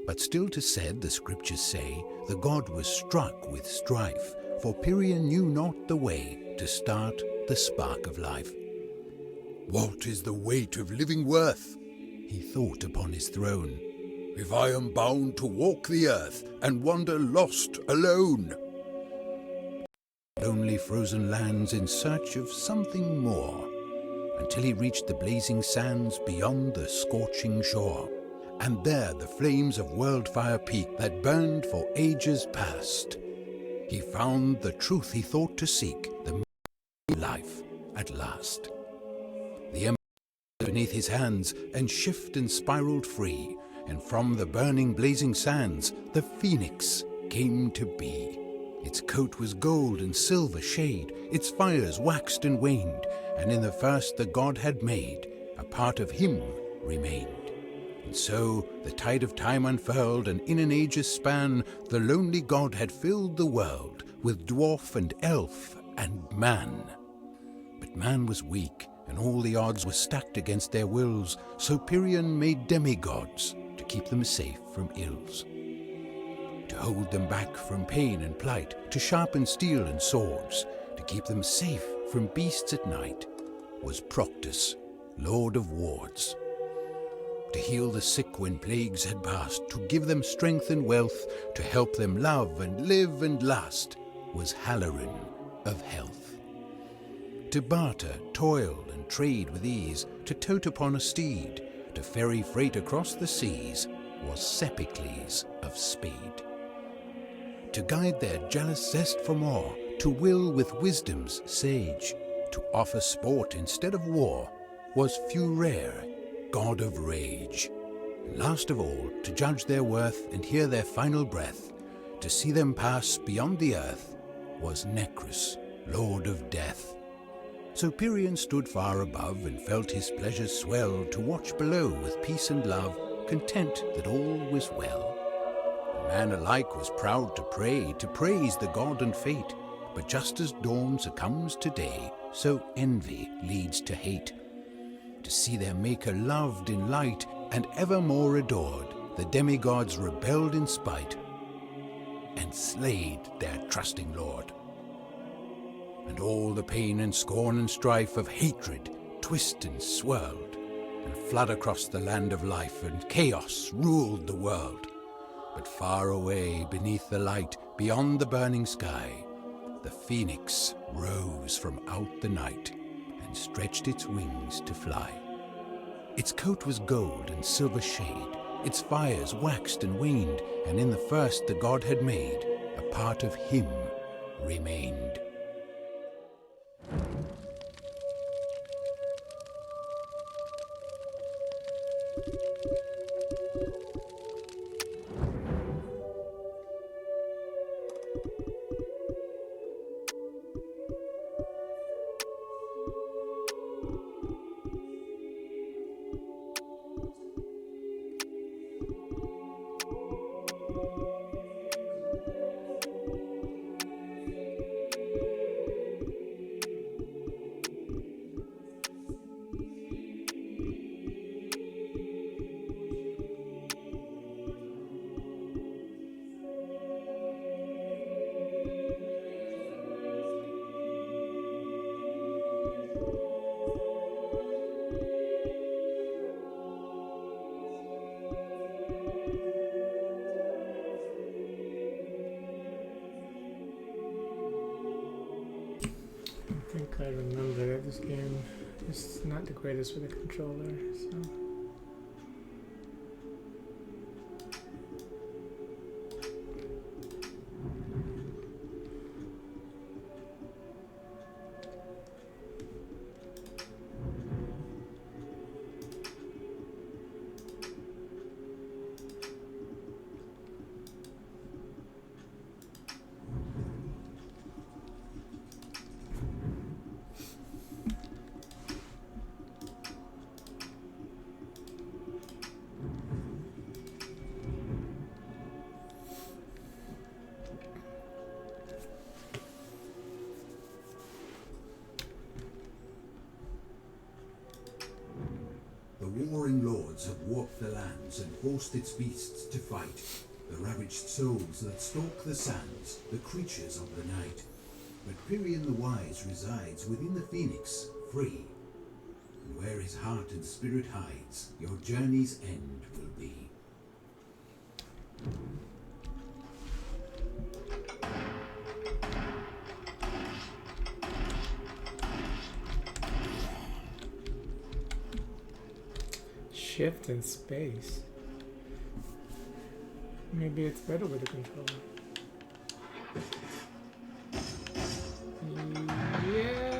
But still 'tis said, the scriptures say, the god was struck with strife, for Pirion knew not the way to start the spark of life. What is the weight of living worth? He thought upon his throne. If I am bound to walk the earth and wander lost alone. Lonely frozen lands in search of something more, until he reached the blazing sands beyond the scorching shore. And there the flames of Worldfire Peak that burned for ages past. He found the truth he thought to seek, the life at last. The ember beneath his hands and shift and spiraled free, and from the burning blazing sands the phoenix came to be. Its coat was gold and silver shade, its fires waxed and waned, and in the first the god had made, a part of him remained. And so the tide of time unfurled, and in an age's span the lonely god had filled the world with dwarf and elf and man. But man was weak, and all the odds were stacked against their wills, so Pirion made demigods to keep them safe from ills. To hold them back from pain and plight, to sharpen steel and swords, to keep them safe from beasts at night, was Proctus, Lord of Wards. To heal the sick when plagues had passed, to give them strength and wealth, to help them love and live and last, was Halloran of Health. To barter, toil, and trade with ease, to tote upon a steed, to ferry freight across the seas, was Sepicles of Speed. To guide their jealous zest for more, to will with wisdom's sage, to offer sport instead of war, was Furere, god of rage. And last of all, to judge their worth and hear their final breath, to see them pass beyond the earth, was Necrus, lord of death. So Pirion stood far above and felt his pleasures swell, to watch below with peace and love, content that all was well. Man alike was proud to pray, to praise the god and fate, but just as dawn succumbs to day, so envy leads to hate. To see their maker loved in light and evermore adored, the demigods rebelled in spite and slayed their trusting lord. And all the pain and scorn and strife of hatred twist and swirled, and flood across the land of life, and chaos ruled the world. But far away beneath the light, beyond the burning sky, the phoenix rose from out the night and stretched its wings to fly. Its coat was gold and silver shade, its fires waxed and waned, and in the first the god had made, a part of him remained. I think I remember that this game is not the greatest with a controller, so... warped the lands and forced its beasts to fight. The ravaged souls that stalk the sands, the creatures of the night. But Pirion the Wise resides within the Phoenix, free. And where his heart and spirit hides, your journey's end will be. Shift in space. Maybe it's better with the controller. Yeah.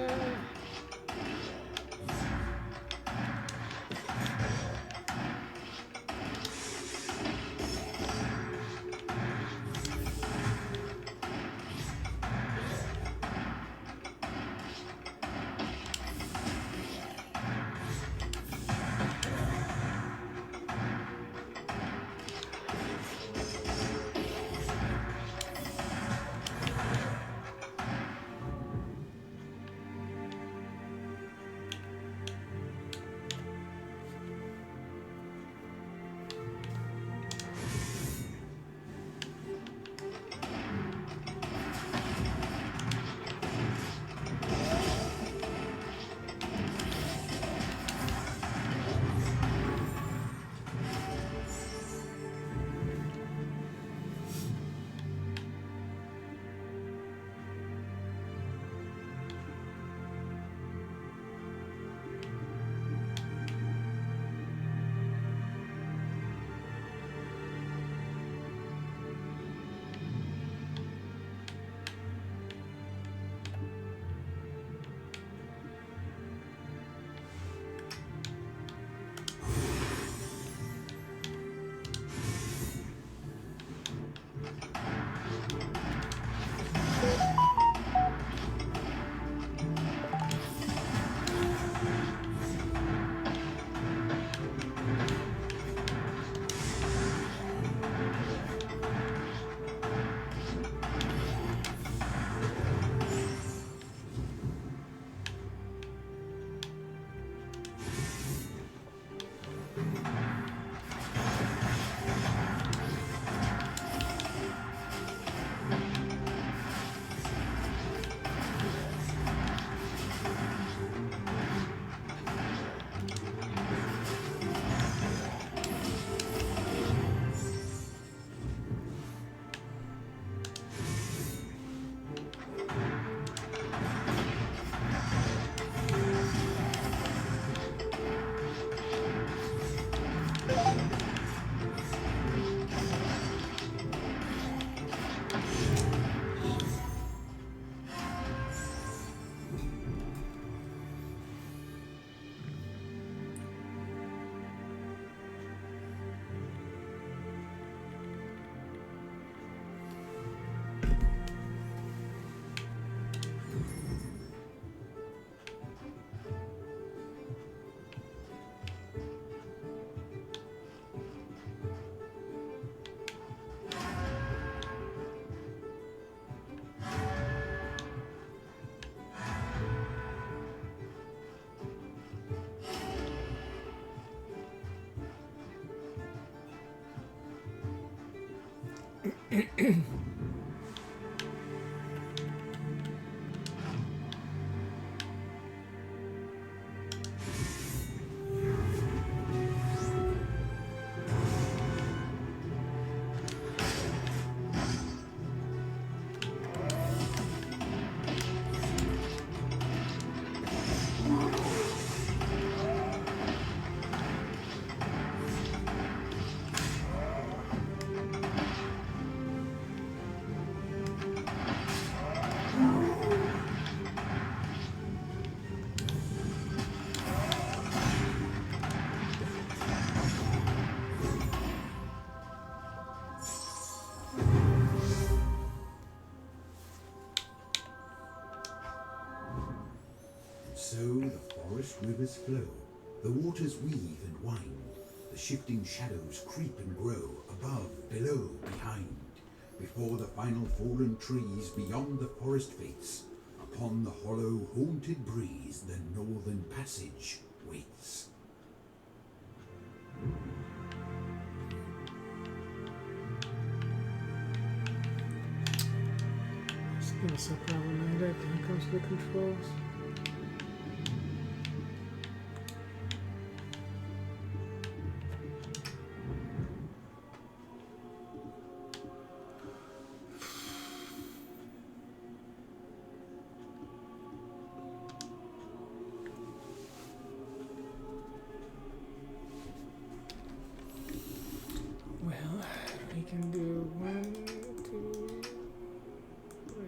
So the forest rivers flow, the waters weave and wind, the shifting shadows creep and grow, above, below, behind, before the final fallen trees beyond the forest fates, upon the hollow, haunted breeze the northern passage waits. It was so problematic when it comes to the controls. Well, we can do 1, 2, 3.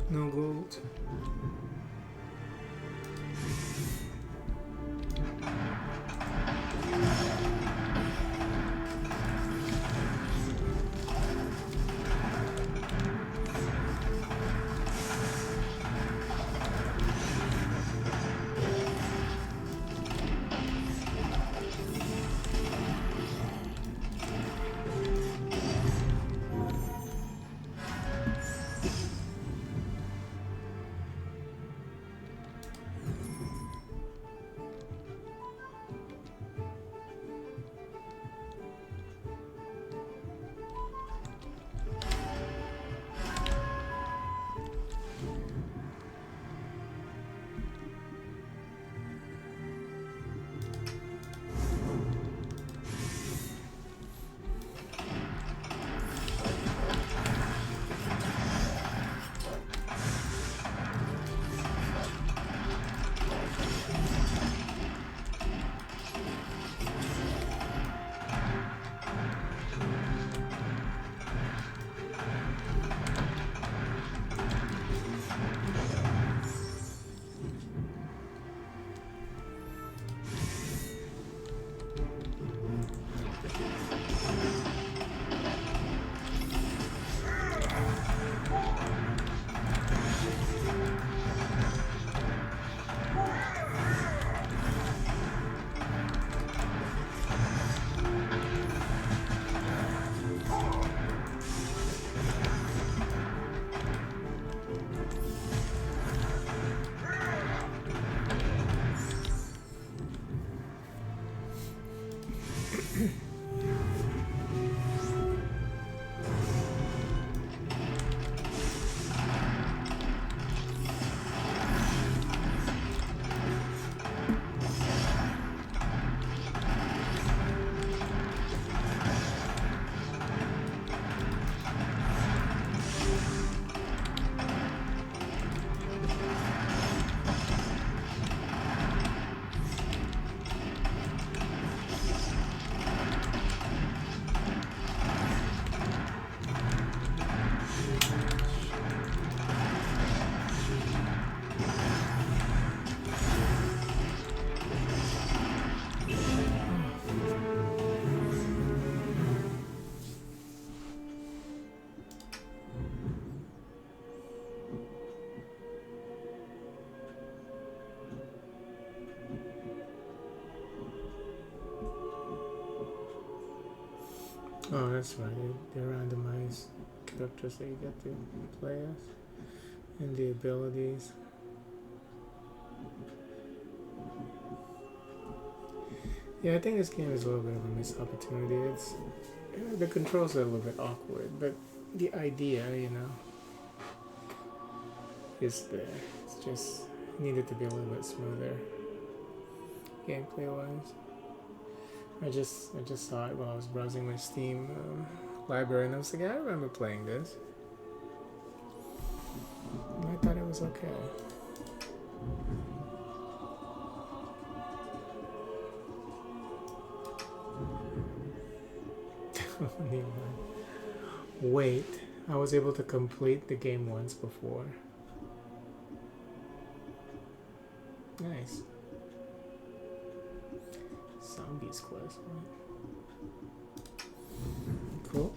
No gold. Oh, that's right. They're randomized characters that you get to play as, and the abilities. Yeah, I think this game is a little bit of a missed opportunity. The controls are a little bit awkward, but the idea, is there. It's just needed to be a little bit smoother, gameplay wise. I just saw it while I was browsing my Steam library, and I was like, I remember playing this. And I thought it was okay. Wait, I was able to complete the game once before. Nice. Zombies quest, right? Cool.